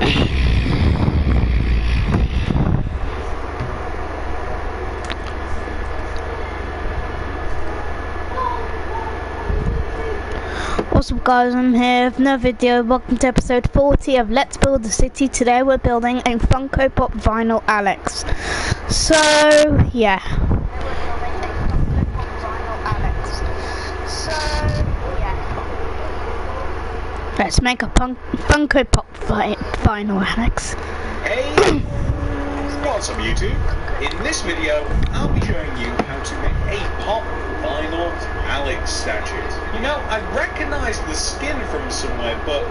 What's up guys, I'm here with another video. Welcome to episode 40 of Let's Build a City. Today we're building a Funko Pop Vinyl Alex. So, yeah. Let's make a Funko Pop Vinyl Alex. Hey, what's up YouTube? In this video, I'll be showing you how to make a Pop Vinyl Alex statue. You know, I recognise the skin from somewhere, but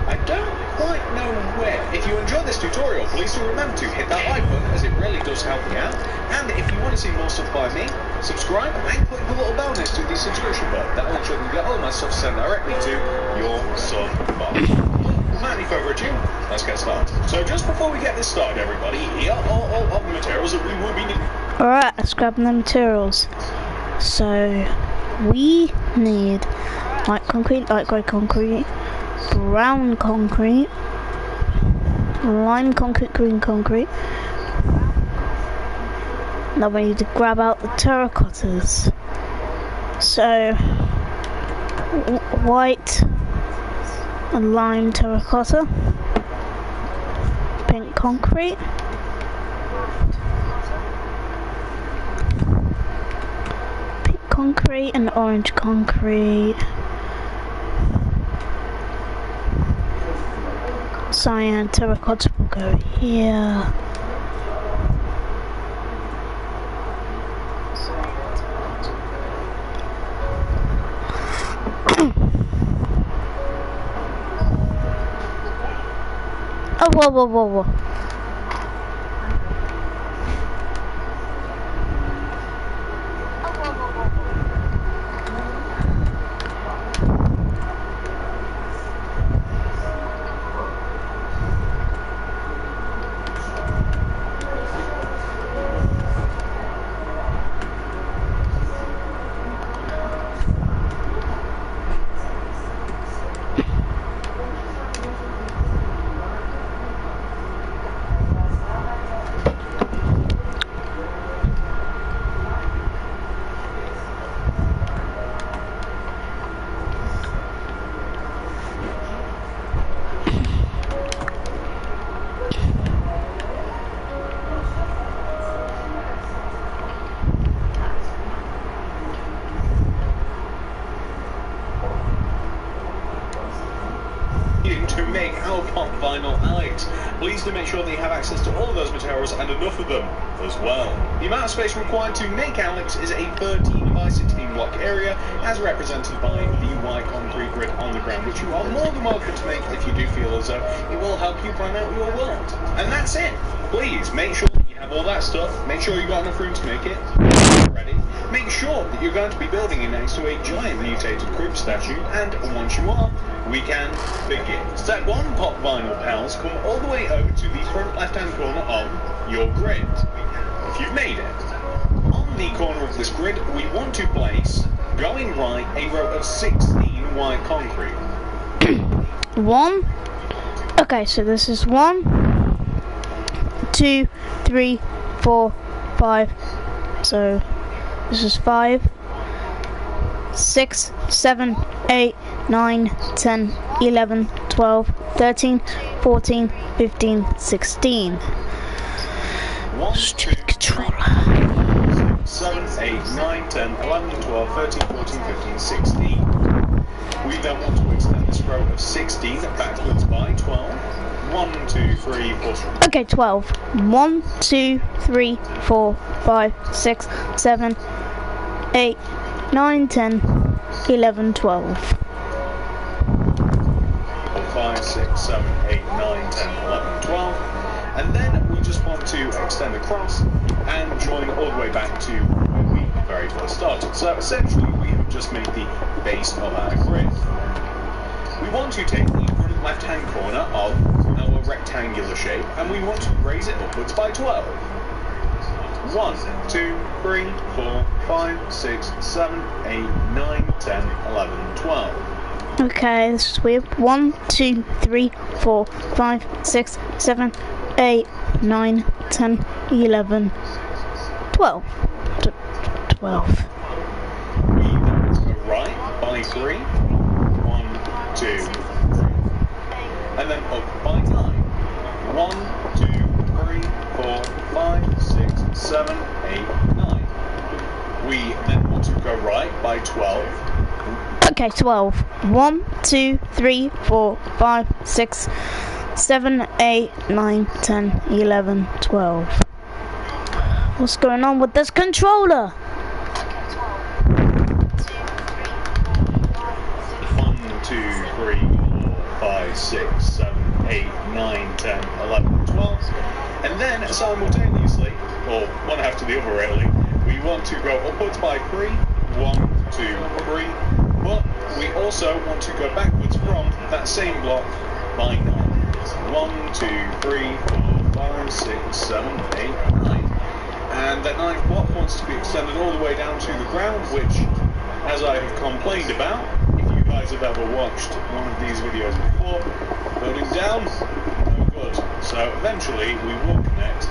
I don't quite know where. If you enjoyed this tutorial, please do remember to hit that like button, as it really does help me out. And if you want to see more stuff by me, subscribe and click the little bell next to the subscription button. That will ensure you get all my stuff sent directly to your son box. Without any further ado, let's get started. So just before we get this started, everybody, here are all of the materials that we will be needing. Alright, let's grab the materials. So, we need light concrete, light grey concrete, brown concrete, lime concrete, green concrete. Now we need to grab out the terracottas. So, white and lime terracotta, pink concrete, pink concrete and orange concrete, cyan terracotta will go here. Oh, whoa. To make our Pop Vinyl Alex, please do make sure that you have access to all of those materials and enough of them as well. The amount of space required to make Alex is a 13 by 16 block area, as represented by the white concrete grid on the ground, which you are more than welcome to make if you do feel as though it will help you plan out your world. And that's it. Please make sure that you have all that stuff. Make sure you've got enough room to make it ready. Make sure that you're going to be building it next to a giant mutated crypt statue, and once you are, we can begin. Step 1, Pop Vinyl Pals come all the way over to the front left-hand corner of your grid. If you've made it, on the corner of this grid, we want to place, going right, a row of 16 white concrete. 1. Okay, so this is 1, 2, 3, 4, 5. So this is 5, 6, 7, 8, 9, 10, 11, 12, 13, 14, 15, 16. 1, Stupid controller. 7, 8, 9, 10, 11, 12, 13, 14, 15, 16. We then want to extend this row of 16 backwards by 12. 1, 2, 3, 4. Okay, 12. 1, 2, 3, 4, 5, 6, 7, 8, 9, 10, 11, 12. 5, 6, 7, 8, 9, 10, 11, 12. And then we just want to extend across and join all the way back to where we very first started. So essentially we have just made the base of our grid. We want to take the front left-hand corner of our rectangular shape and we want to raise it upwards by 12. 1, 2, 3, 4, 5, 6, 7, 8, 9, 10, 11, 12. Okay, this is weird. 1, 2, 3, 4, 5, 6, 7, 8, 9, 10, 11, 12. 12. We then go right by 3. 1, 2, 3. And then up by 9. 1, 2, 3, 4, 5, 6, 7, 8, 9. We then want to go right by 12. Okay, 12. 1, 2, 3, 4, 5, 6, 7, 8, 9, 10, 11, 12. What's going on with this controller? 1, 2, 3, 4, 5, 6, 7, 8, 9, 10, 11, 12. And then simultaneously, or one after the other really, we want to go upwards by 3. 1, 2, 3. But we also want to go backwards from that same block by 9. 1, 2, 3, 4, 5, 6, 7, 8, 9. And that 9th block wants to be extended all the way down to the ground, which, as I have complained about, if you guys have ever watched one of these videos before, building down, no good. So eventually we will connect.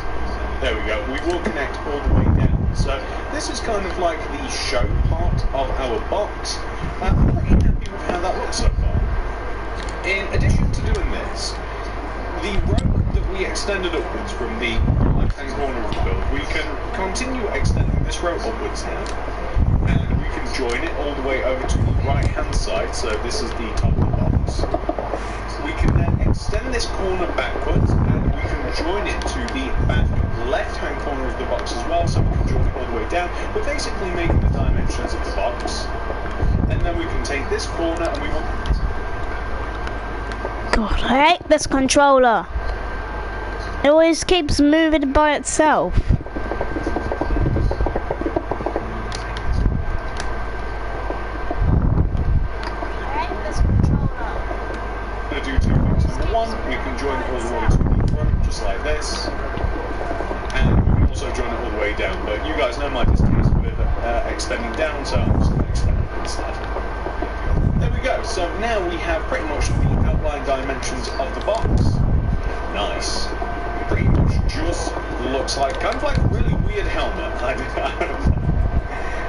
There we go. We will connect all the way down. So this is kind of like the show part of our box. I'm pretty happy with how that looks so far. In addition to doing this, the rope that we extended upwards from the left-hand corner of the build, we can continue extending this rope upwards now, and we can join it all the way over to the right-hand side. So this is the top of the box. We can then extend this corner backwards, and we can join it to the back left-hand corner of the box as well, so we can join it all the way down. We're basically making the dimensions of the box. And then we can take this corner and we want... God, I hate this controller. It always keeps moving by itself. Going to do 2 things. Number 1, we can join it all the way to the front, just like this. And we can also join it all the way down. But you guys know my distaste with extending down, so I'm just going to extend it instead. There we go. So now we have pretty much the outline dimensions of the box. Nice. Pretty much just looks like kind of like a really weird helmet. I don't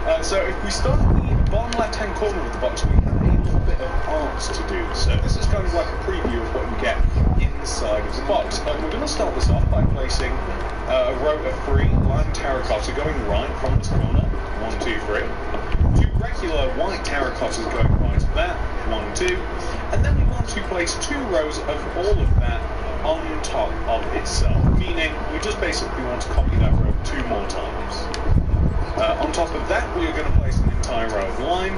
know. So if we start at the bottom left-hand corner of the box, we have a little bit of art to do. So this is kind of like a preview of what you get inside of the box. We're going to start this off by placing a row of 3 lime terracotta going right from this corner. 1, 2, 3. 2 regular white terracottas going right of that. 1, 2. And then we want to place 2 rows of all of that on top of itself, meaning we just basically want to copy that row 2 more times. On top of that, we are going to place an entire row of lime.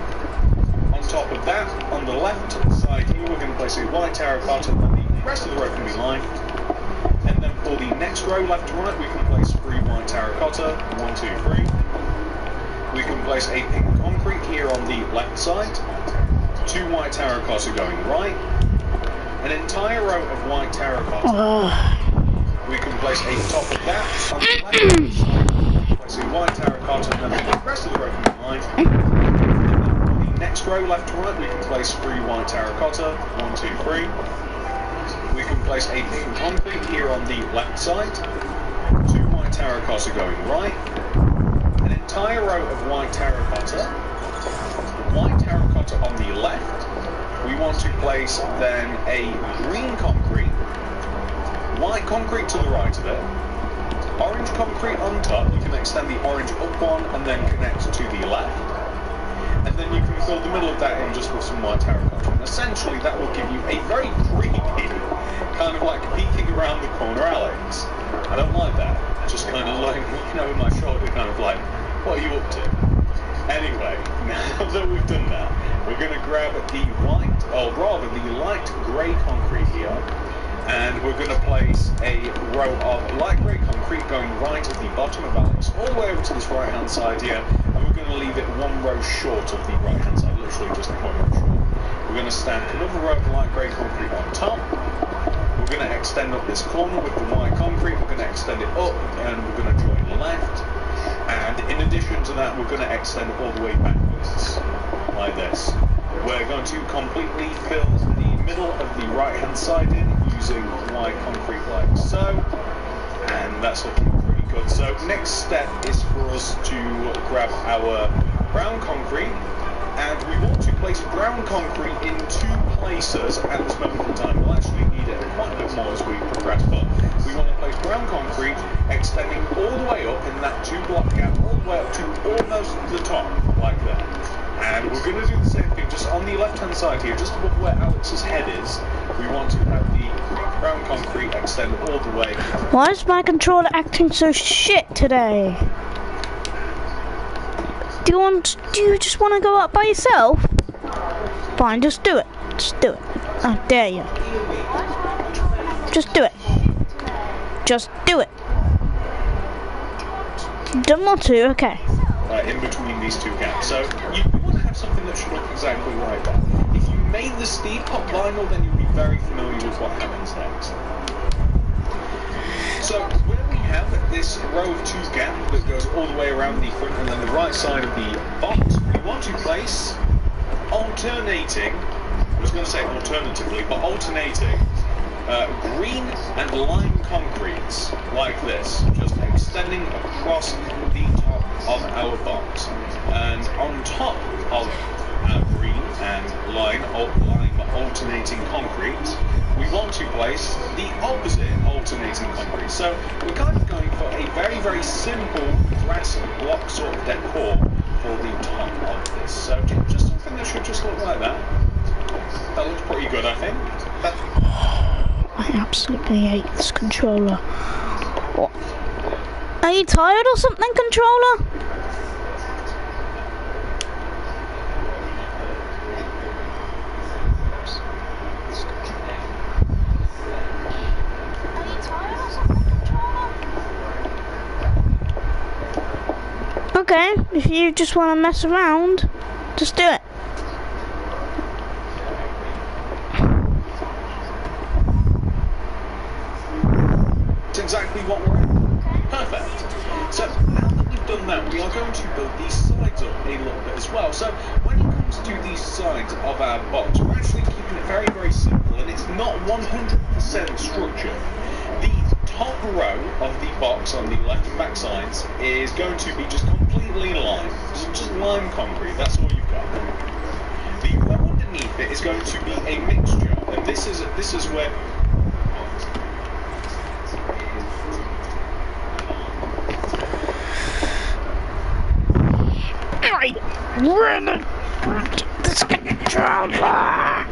On top of that, on the left side here, we're going to place a white terracotta, and the rest of the row can be lime. And then for the next row, left to right, we can place 3 white terracotta. 1, 2, 3. We can place a pink concrete here on the left side. 2 white terracotta going right. An entire row of white terracotta. We can place a top of that on the left side. Place a white terracotta, and then the rest of the row can be lime. And then on the next row, left to right, we can place 3 white terracotta. 1, 2, 3. We can place a pink concrete here on the left side. 2 white terracotta going right. An entire row of white terracotta. White terracotta on the left. We want to place then a green concrete, white concrete to the right of it, orange concrete on top. You can extend the orange up one and then connect to the left. And then you can fill the middle of that in just with some white terracotta. And essentially that will give you a very creepy, kind of like peeking around the corner Alex. I don't like that. Just kind of like looking over my shoulder, kind of like, what are you up to? Anyway, now that we've done that, we're going to grab the white, or rather the light grey concrete here, and we're going to place a row of light grey concrete going right at the bottom of Alex, all the way over to this right hand side here, and we're going to leave it 1 row short of the right hand side, literally just 1 row short. We're going to stack another row of light grey concrete on top. We're going to extend up this corner with the white concrete, we're going to extend it up, and we're going to join the left. And in addition to that, we're going to extend all the way backwards, like this. we're going to completely fill the middle of the right-hand side in using white concrete like so, and that's looking pretty good. So next step is for us to grab our brown concrete, and we want to place brown concrete in 2 places at this moment in time. We'll actually need it quite a bit more as we progress, but we want to place brown concrete extending all the way up in that 2-block gap, all the way up to almost the top, like that. And we're going to do the same thing just on the left-hand side here, just above where Alex's head is. We want to have the brown concrete extend all the way. Why is my controller acting so shit today? Do you just want to go up by yourself? Fine, just do it. Just do it. I dare you. Just do it. Just do it. Don't want to? Okay. In between these 2 gaps. So you want to have something that should look exactly like that. If you made the Steve Pop vinyl, then you'll be very familiar with what happens next. So where we have this row of 2 gap that goes all the way around the front and then the right side of the box, we want to place alternating, I was going to say alternatively, but alternating green and lime concretes like this, just extending across the top of our box. And on top of our green and lime alternating concrete, we want to place the opposite alternating concrete. So we're kind of going for a very, very simple grass block sort of decor for the top of this. So just something that should just look like that. That looks pretty good, I think. I absolutely hate this controller. What? Are you tired or something, controller? Okay, if you just want to mess around, just do it. It's exactly what we're at. Perfect. So now that we've done that, we are going to build these sides up a little bit as well. So when it comes to these sides of our box, we're actually keeping it very, very simple, and it's not 100% structured. The top row of the box on the left and back sides is going to be just completely lime. Just lime concrete, that's all you've got. The row underneath it is going to be a mixture, and this is where Run this controller.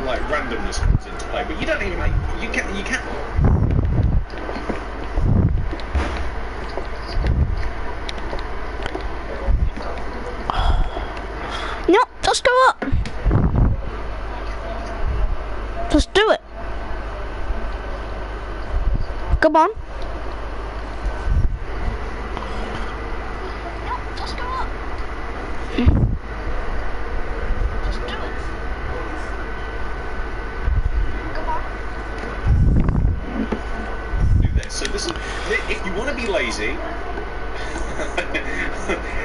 like randomness comes into play, but you don't even you can't. No, just go up. Just do it. Come on. No, just go up. Just do it. Come on. Do this. So this is if you want to be lazy.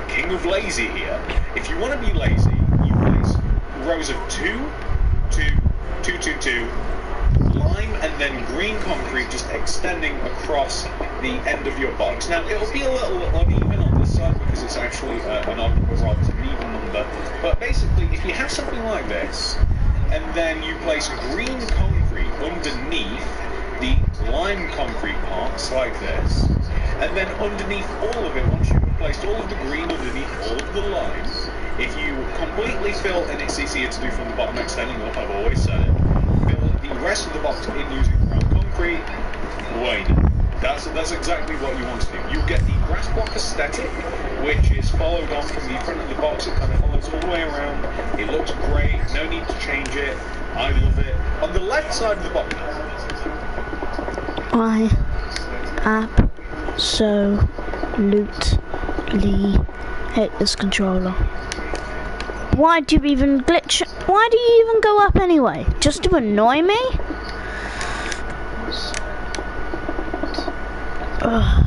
King of lazy here. If you want to be lazy, you place rows of 2, 2, 2, 2, 2, lime and then green concrete just extending across the end of your box. Now it'll be a little uneven on this side because it's actually an odd number rather than an even number. But basically, if you have something like this, and then you place green concrete underneath the lime concrete parts like this, and then underneath all of it, once you've placed all of the green underneath all of the lime, if you completely fill, and it's easier to do from the bottom extending up, I've always said it, fill the rest of the box in using brown concrete, wait. That's exactly what you want to do. You get the grass block aesthetic, which is followed on from the front of the box. It kind of follows all the way around. It looks great. No need to change it. I love it. On the left side of the box, I absolutely hate this controller. Why do you even glitch? Why do you even go up anyway? Just to annoy me? Ugh.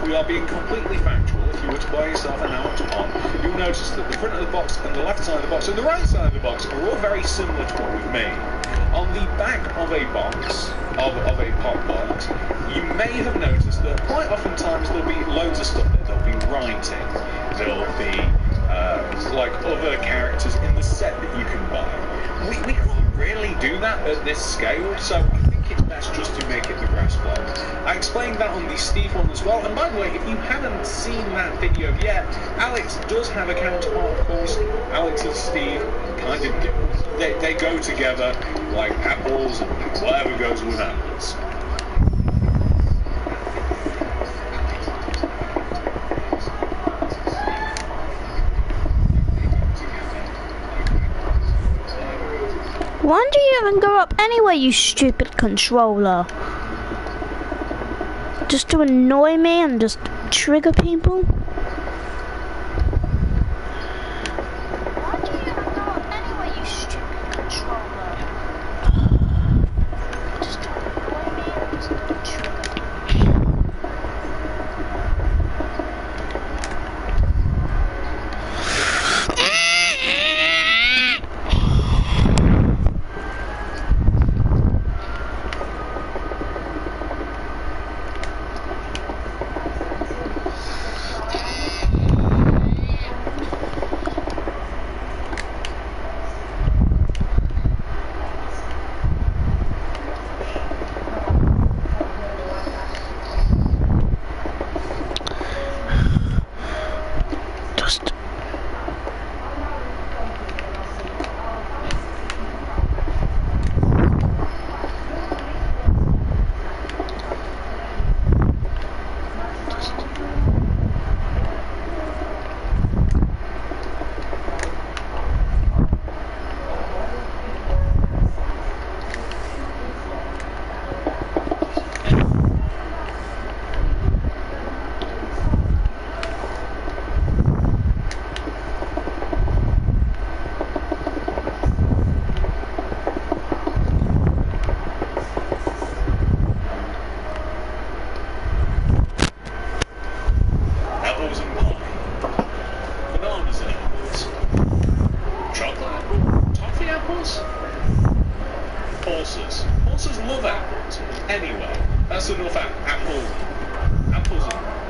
We are being completely factual. If you were to buy yourself an Alex Pop, you'll notice that the front of the box and the left side of the box and the right side of the box are all very similar to what we've made. On the back of a box, of a pop box, you may have noticed that quite oftentimes there'll be loads of stuff there. There'll be writing, there'll be like other characters in the set that you can buy. We can't really do that at this scale, so I think it's best just to make it the grass block. I explained that on the Steve one as well, and by the way, if you haven't seen that video yet, Alex does have a counterpart, of course. Alex and Steve kind of they go together like apples and whatever goes with apples. Why do you even go up anyway, you stupid controller? Just to annoy me and just trigger people? Why do you even go up anyway, you stupid controller? Just to annoy me and just trigger people. Horses love apples. Anyway, that's enough apples and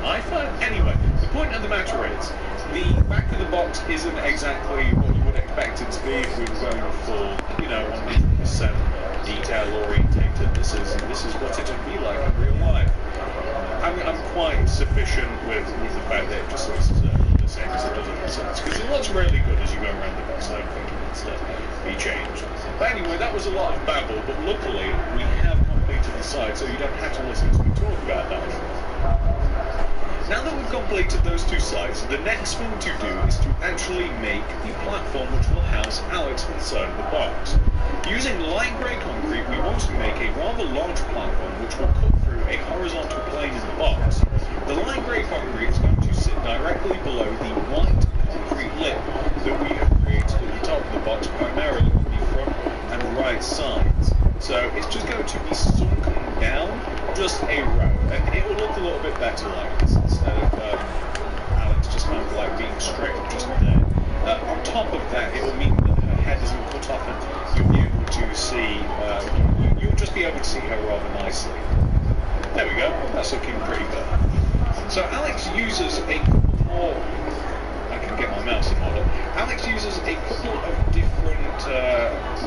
iPhone. Anyway, the point of the matter is, the back of the box isn't exactly what you would expect it to be if we were going for, 100% detail orientated. This is what it would be like in real life. I'm quite sufficient with the fact that it just looks the same as it does in the sense, because it looks really good as you go around the box. I don't think it needs to be changed. But anyway, that was a lot of babble, but luckily we have completed the side, so you don't have to listen to me talk about that anymore. Now that we've completed those two sides, the next thing to do is to actually make the platform which will house Alex inside of the box. Using light grey concrete, we want to make a rather large platform which will cut through a horizontal plane in the box. The light grey concrete is going to sit directly below the white concrete lip that we have created at the top of the box, primarily on the front and right sides. So it's just going to be sunken down just a row, and it will look a little bit better like this instead of Alex just kind of like being straight just there. On top of that, it will mean that her head isn't cut off, and you'll be able to see, you'll just be able to see her rather nicely. There we go, that's looking pretty good. So Alex uses a couple more, I can get my mouse in order. Alex uses a couple of different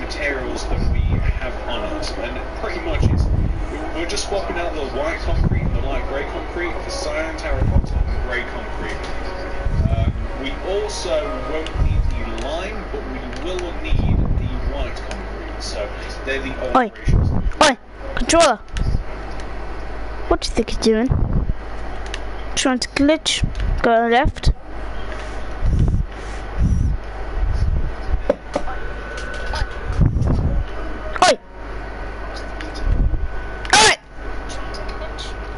materials that we have on us, and pretty much we're just swapping out the white concrete and the light grey concrete for cyan, terracotta and grey concrete. We also won't need the lime, but we will need the white concrete, so they're the alterations. Oi, controller! What do you think he's doing? Trying to glitch. Go left. Oi! Oi!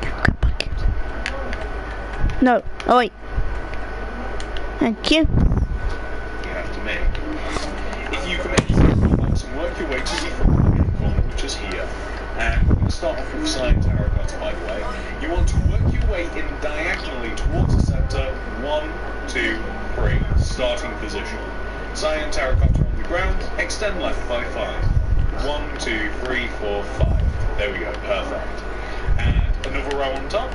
Come back. No. Oi. Thank you. You have to make. If you can make your box and work your way to the corner, which is here, and we're going to start off with cyan terracotta, by the way. You want to work your way in diagonally towards the centre. 1, 2, 3. Starting position. Cyan terracotta on the ground. Extend left by 5. 1, 2, 3, 4, 5. There we go. Perfect. And another row on top.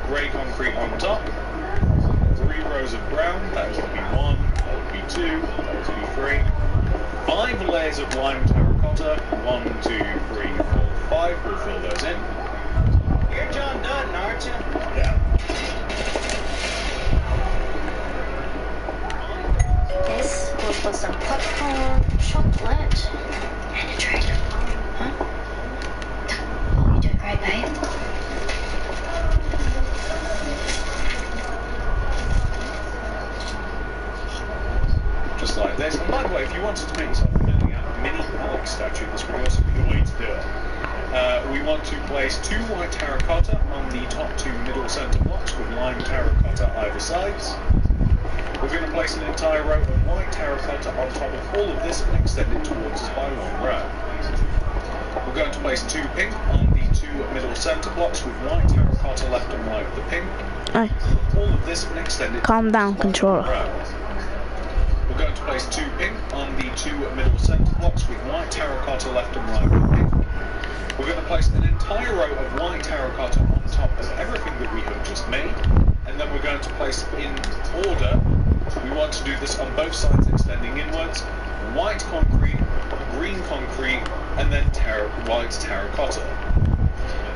Grey concrete on top. 3 rows of brown. That would be 1. That would be 2. That would be 3. 5 layers of lime terracotta. 1, 2, 3, 4, 5. We'll fill those in. You're John Dutton, aren't you? Yeah. This will put some popcorn, chocolate, and a drink. Huh? Oh, you're doing great, babe. Just like this. And by the way, if you wanted to make yourself a mini Alex statue, this would also be the way to do it. We want to place 2 white terracotta on the top 2 middle centre blocks with lime terracotta either sides. We're going to place an entire row of white terracotta on top of all of this and extend it towards us by 1 row. We're going to place 2 pink on the 2 middle centre blocks with white terracotta left and right of the pink. Oi. All of this and extend it Calm down, towards us by 1 controller. row. We're going to place 2 pink on the 2 middle centre blocks with white terracotta left and right of the pink. We're going to place an entire row of white terracotta on top of everything that we have just made, and then we're going to place in order. We want to do this on both sides, extending inwards. White concrete, green concrete, and then white terracotta.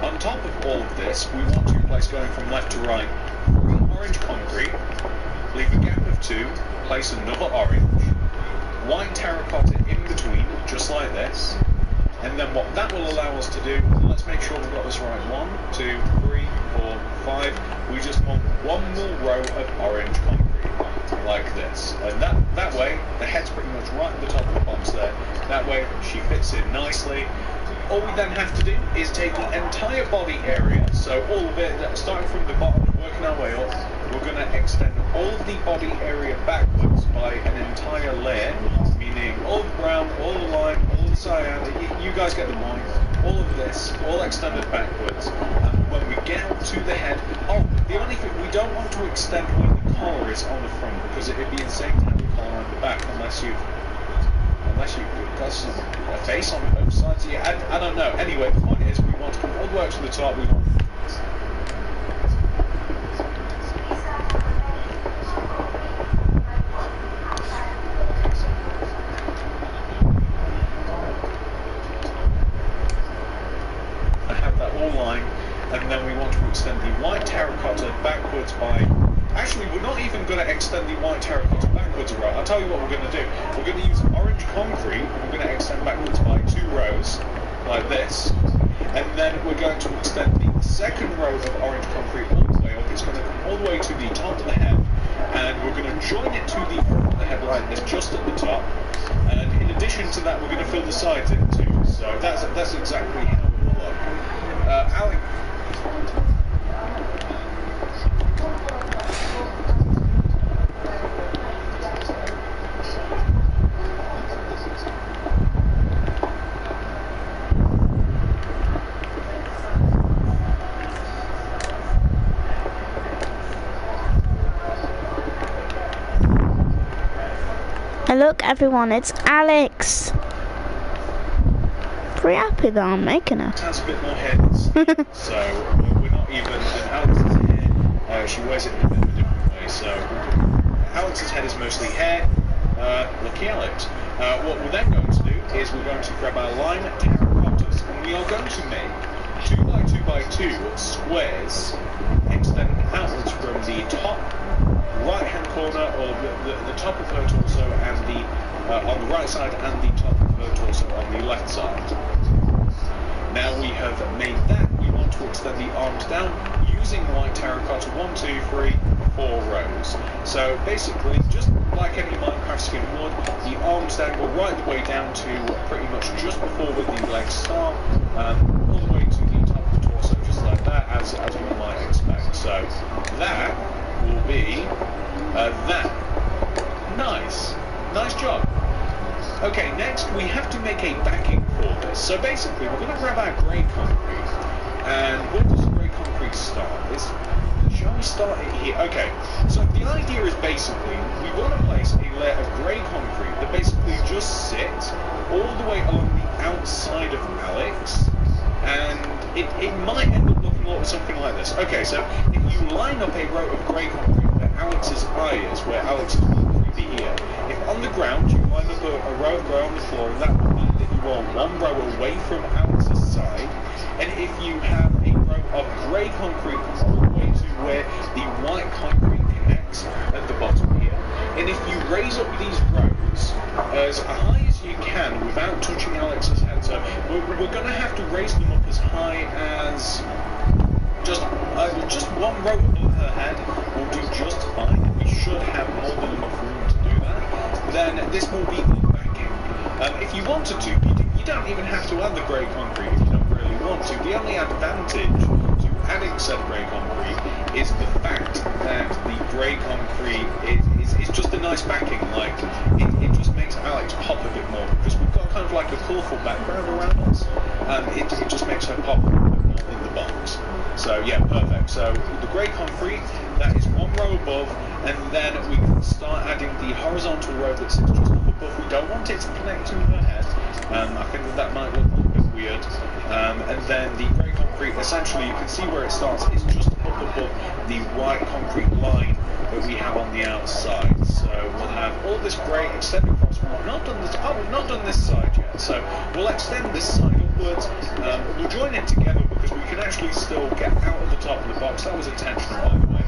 On top of all of this, we want to place, going from left to right, orange concrete, leave a gap of 2, place another orange, white terracotta in between, just like this. And then what that will allow us to do, let's make sure we've got this right. 1, 2, 3, 4, 5. We just want 1 more row of orange concrete, like this. And that way, the head's pretty much right at the top of the box there. That way, she fits in nicely. All we then have to do is take the entire body area, so all of it, starting from the bottom, working our way up, we're going to extend all of the body area backwards by an entire layer, meaning all the brown, all the lime, all the cyan, you guys get the point, all of this, all extended backwards, and when we get up to the head, the only thing, we don't want to extend where the collar is on the front, because it'd be insane to have the collar on the back, unless you've got a face on both sides. Yeah, I don't know. Anyway, the point is, we want to come all the way up to the top. We want. I have that all lined, and then we want to extend the white terracotta backwards by. Actually, we're not even going to extend the white terracotta backwards, right? I'll tell you what we're going to do. We're going to use orange concrete, and we're going to extend backwards by 2 rows, like this. And then we're going to extend the second row of orange concrete all the way up. It's going to come all the way to the top of the head, and we're going to join it to the front of the head like this, just at the top. And in addition to that, we're going to fill the sides in too. So that's exactly how it will look. Alec. Look, everyone, it's Alex. Pretty happy that I'm making her. It has a bit more heads, so we're not even. And Alex's hair, she wears it in a bit of a different way. So Alex's head is mostly hair. Lucky Alex. What we're then going to do is we're going to grab our lime terracottas, and we are going to make 2 by 2 by 2 squares, extending outwards from the top right-hand corner, or the top of her torso, and the on the right side, and the top of her torso on the left side. Now we have made that, we want to extend the arms down using white terracotta 1, 2, 3, 4 rows. So basically, just like any Minecraft skin would, the arms then go right the way down to pretty much just before where the legs start, all the way to the top of the torso, just like that, as we might expect. So that will be that. Nice job. Okay, next we have to make a backing for this. So basically, we're going to grab our grey concrete, and where does grey concrete start? Shall we start it here? Okay, so the idea is basically we want to place a layer of grey concrete that basically just sits all the way along the outside of Alex, and it might end up looking like something like this. Okay, so if you line up a row of grey concrete where Alex's eye is, where Alex's concrete be here, if on the ground you line up a row of grey on the floor, that would mean that you are one row away from Alex's side, and if you have a row of grey concrete all the way to where the white concrete connects at the bottom here, and if you raise up these rows as high as you can without touching Alex's head, so we're going to have to raise them up as high as just one row above her head will do just fine. We should have more than enough room to do that. Then this will be the backing. If you wanted to, you don't even have to add the grey concrete if you don't really want to. The only advantage to adding said grey concrete is the fact that the grey concrete is just a nice backing. Like it just makes Alex pop a bit more because we've got kind of like a colourful background around us. It just makes her pop a bit more in the box. So yeah, perfect. So the grey concrete, that is one row above, and then we can start adding the horizontal row that sits just up above. We don't want it to connect to her head. I think that might look a little bit weird. And then the grey concrete, essentially you can see where it starts. It's just up above the white concrete line that we have on the outside. So we'll have all this grey extended across. We've not done this side yet. So we'll extend this side upwards. We'll join it together because we can actually still get out of the top of the box. That was intentional, by the way.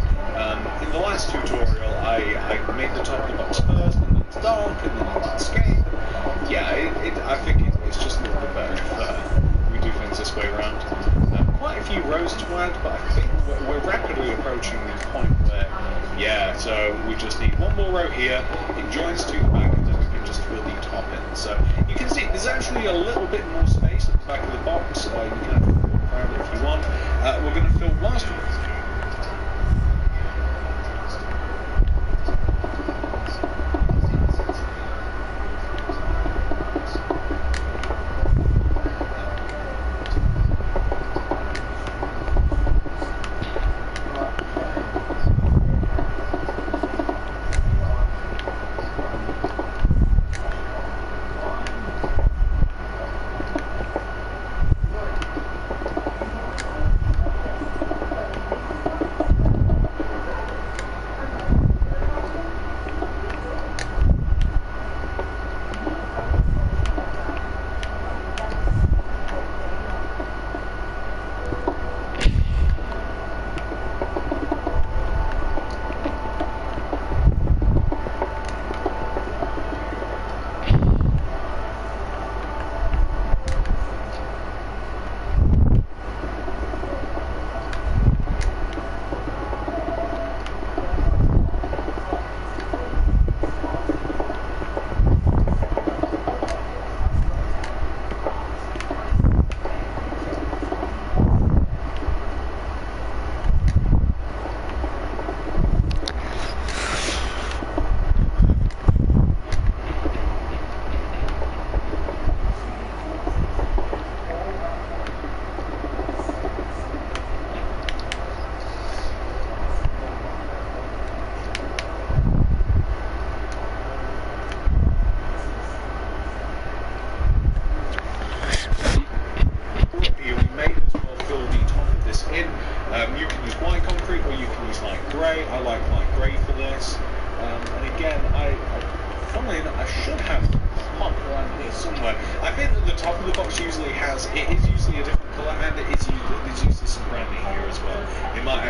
In the last tutorial, I made the top of the box first, and then it's dark, and then it's escape. Yeah, I think it's just a little bit better if we do things this way around. Quite a few rows to add, but I think we're rapidly approaching the point where, yeah, so we just need one more row here, it joins to the back, and then we can just fill the top in. So you can see there's actually a little bit more space at the back of the box, you can have to walk around it if you want. We're going to fill last one.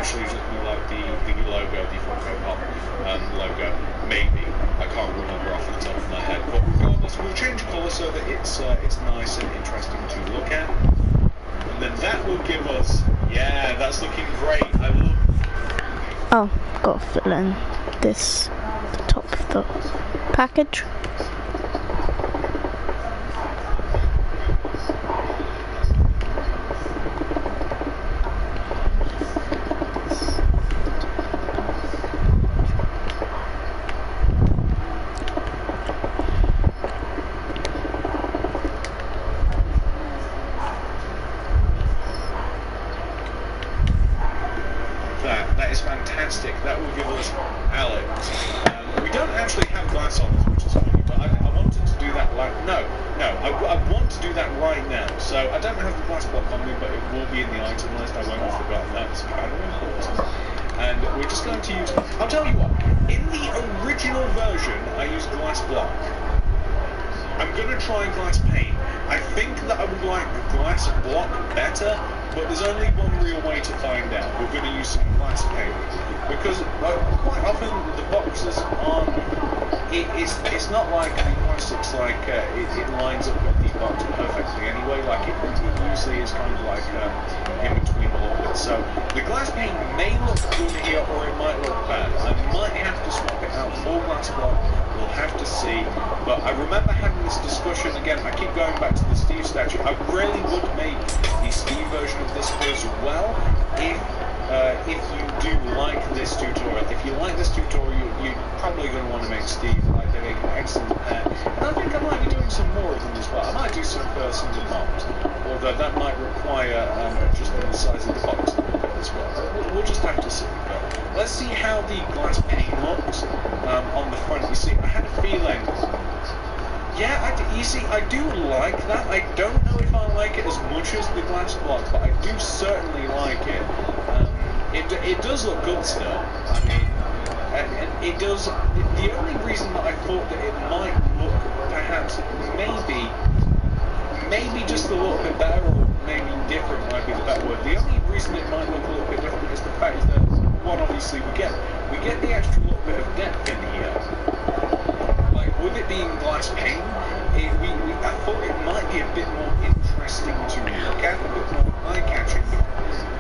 Actually just be like the logo, the Funko Pop logo, maybe. I can't remember off the top of my head. But regardless, we'll change colour so that it's nice and interesting to look at. And then that will give us, yeah, that's looking great. I love. Oh, got to fill in this, the top of the package. That is fantastic. That will give us Alex. We don't actually have glass on us, which is funny, but I wanted to do that I want to do that right now. So I don't have the glass block on me, but it will be in the item list. I won't have forgotten that. It's kind of important. And we're just going to use, I'll tell you what, in the original version, I used glass block. I'm going to try glass pane. I think that I would like glass block better, but there's only one real way to find out. We're going to use some glass pane. Because quite often the boxes aren't, it's not like the plastics, like it lines up with the box perfectly anyway, like it usually is kind of like in between a little bit. So the glass pane may look good here or it might look bad. I might have to swap it out for glass block. We'll have to see, but I remember having this discussion again. I keep going back to the Steve statue. I really would make the Steve version of this as well if you do like this tutorial. If you like this tutorial, you're probably going to want to make Steve. Like, they make an excellent pair, and I think I might be doing some more of them as well. I might do some single mobs, although that might require adjusting the size of the box a little bit as well. We'll just have to see. But let's see how the glass pane looks on the front. You see, I had a feeling. Yeah, you see, I do like that. I don't know if I like it as much as the glass block, but I do certainly like it. It does look good still. I mean, and it does. The only reason that I thought that it might look perhaps maybe just a little bit better, or maybe different might be the better word. The only reason it might look a little bit different is the fact that, one, obviously we get the extra little bit of depth in here. Like, with it being glass pane, I thought it might be a bit more interesting to look at, a bit more eye-catching.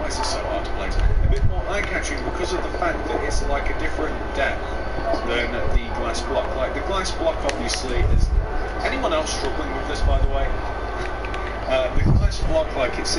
Why is this so hard to place? A bit more eye-catching because of the fact that it's like a different depth than the glass block. Like, the glass block obviously is... Anyone else struggling with this, by the way? The glass block, like, it's...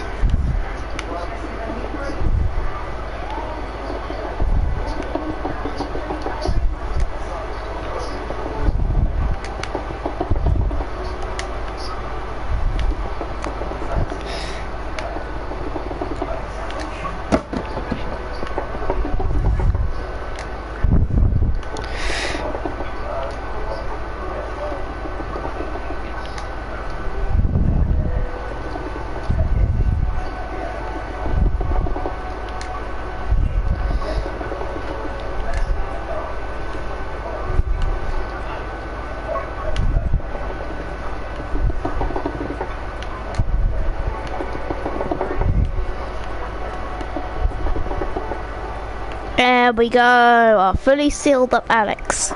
There we go, our fully sealed up Alex.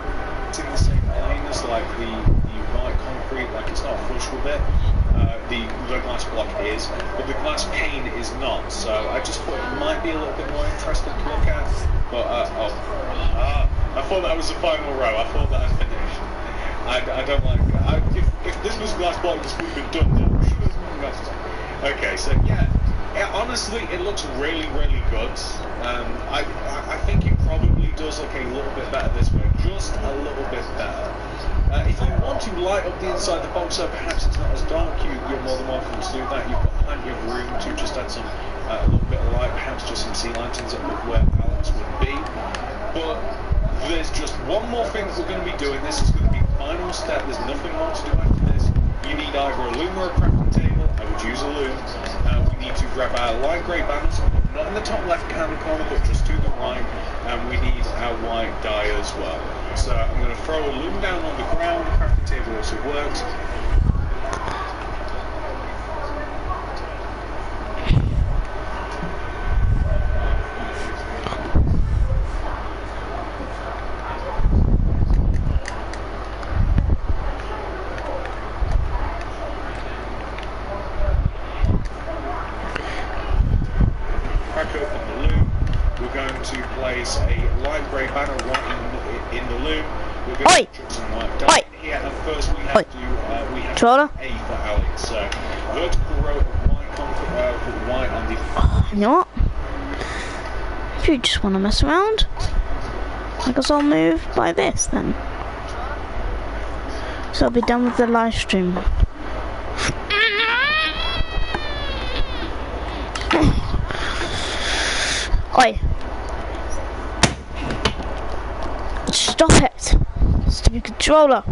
It's in the same line as like the white concrete, like it's not flush with it. The glass block is, but the glass pane is not. So I just thought it might be a little bit more interesting to look at. But I thought that was the final row. I thought that I'd finished. I don't like. If this was glass block, this would have been done. Then. Okay, so yeah. Honestly, it looks really, really good. I think it probably does look a little bit better this way, just a little bit better. If you want to light up the inside the box so perhaps it's not as dark, you're more than welcome to do that. You've got plenty of room to just add some a little bit of light, perhaps just some sea lanterns up where Alex would be. But there's just one more thing that we're going to be doing. This is going to be the final step. There's nothing more to do after this. You need either a loom or a crafting table. I would use a loom. We need to grab our light grey banners, not in the top left-hand corner, but just to the right, and we need our white dye as well. So I'm going to throw a loom down on the ground. The crafting table also works. Oi. Here, and first we have Oi. we have Controller. A for Alex. So vertical row of white with white on the. You know what? If you just want to mess around, I guess I'll move by this then. So I'll be done with the live stream. Oi. Stop it. Stupid controller.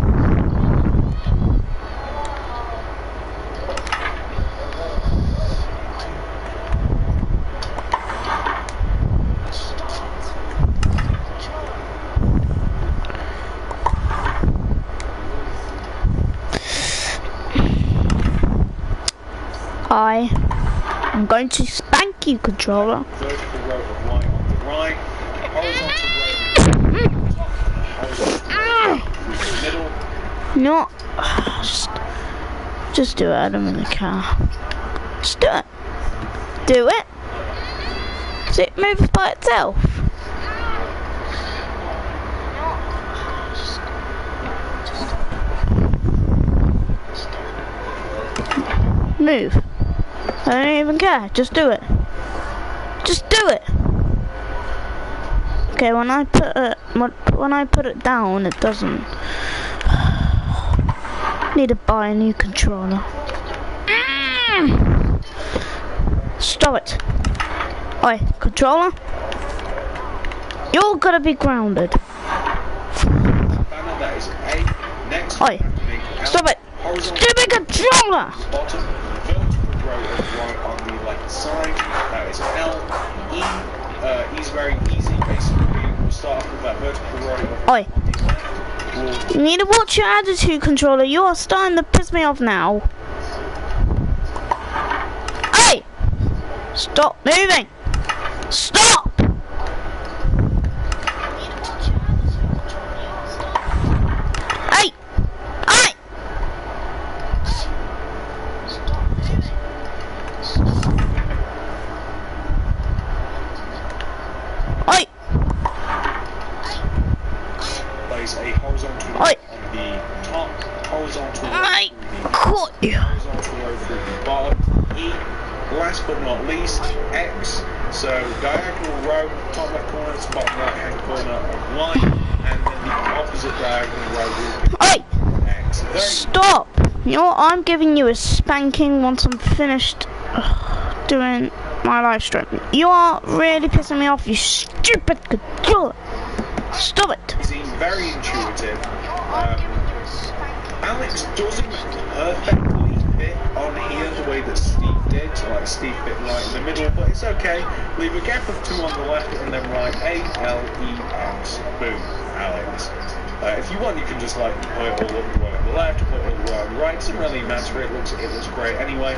I'm going to spank you, controller. Vertical row of white on the right, horizontal row on the top, horizontal row through the middle. No, just do it. I don't really care. Just do it. Do it. So it moves by itself. Move. I don't even care. Just do it. Just do it. Okay, when I put it down, it doesn't. Need to buy a new controller. Stop it. Oi, controller. You're gonna be grounded. Oi, stop it. Stupid controller. Bottom, vertical row of white on the left side. That is L, E. E's very easy. Basically, we'll start off with that vertical row of Oi. on the left. You need to watch your attitude, controller. You are starting to piss me off now. Hey! Stop moving! Stop! Hey! Hey! Oi! Place a horizontal Oi. on the top, horizontal I row caught you. horizontal row through the bottom. E. Last but not least, X. So diagonal row, top left corner to bottom right hand corner of line, and then the opposite diagonal row will be Oi! X. There you Stop! You know what? I'm giving you a spanking once I'm finished doing my live stream. You are really pissing me off, you stupid controller. Stop it. Easy, very intuitive. Alex doesn't perfectly fit on here the way that Steve did, so like Steve fit right in the middle, but it's okay. Leave a gap of 2 on the left and then write A-L-E-X. Boom, Alex. If you want, you can just like put it all the way on the left, put it all the way on the right. Doesn't really matter. It looks great anyway.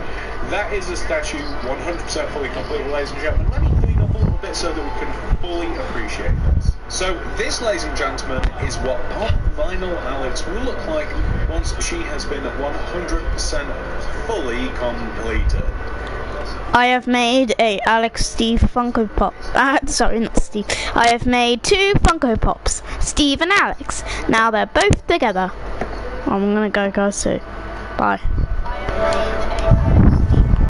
That is a statue, 100% fully complete, ladies and gentlemen. Let me clean up a little bit so that we can fully appreciate this. So this, ladies and gentlemen, is what Pop Vinyl Alex will look like once she has been 100% fully completed. I have made a Alex Steve Funko Pop. Sorry, not Steve. I have made 2 Funko Pops, Steve and Alex. Now they're both together. I'm gonna go, guys, too. Bye.